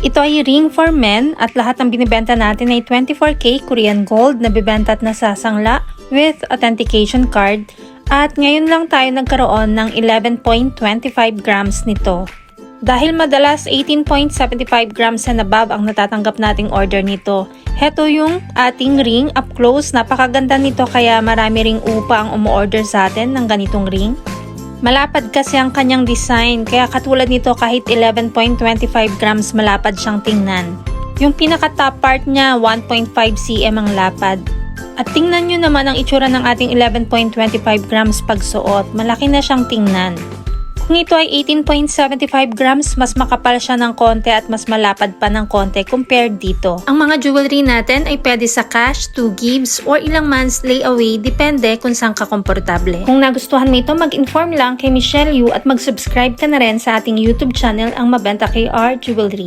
Ito ay ring for men at lahat ng binibenta natin ay 24K Korean gold na bibenta at nasasangla with authentication card. At ngayon lang tayo nagkaroon ng 11.25 grams nito. Dahil madalas 18.75 grams and above ang natatanggap nating order nito. Heto yung ating ring up close. Napakaganda nito kaya marami ring upa ang umu-order sa atin ng ganitong ring. Malapad kasi ang kanyang design kaya katulad nito kahit 11.25 grams malapad siyang tingnan. Yung pinaka top part niya 1.5 cm ang lapad. At tingnan nyo naman ang itsura ng ating 11.25 grams pagsuot. Malaki na siyang tingnan. Kung ito ay 18.75 grams, mas makapal siya ng konti at mas malapad pa ng konti compared dito. Ang mga jewelry natin ay pwede sa cash, 2 gives, or ilang months layaway, depende kung saan ka komportable. Kung nagustuhan mo ito, mag-inform lang kay Michelle Yu at mag-subscribe ka na rin sa ating YouTube channel, ang Mabenta KR Jewelry.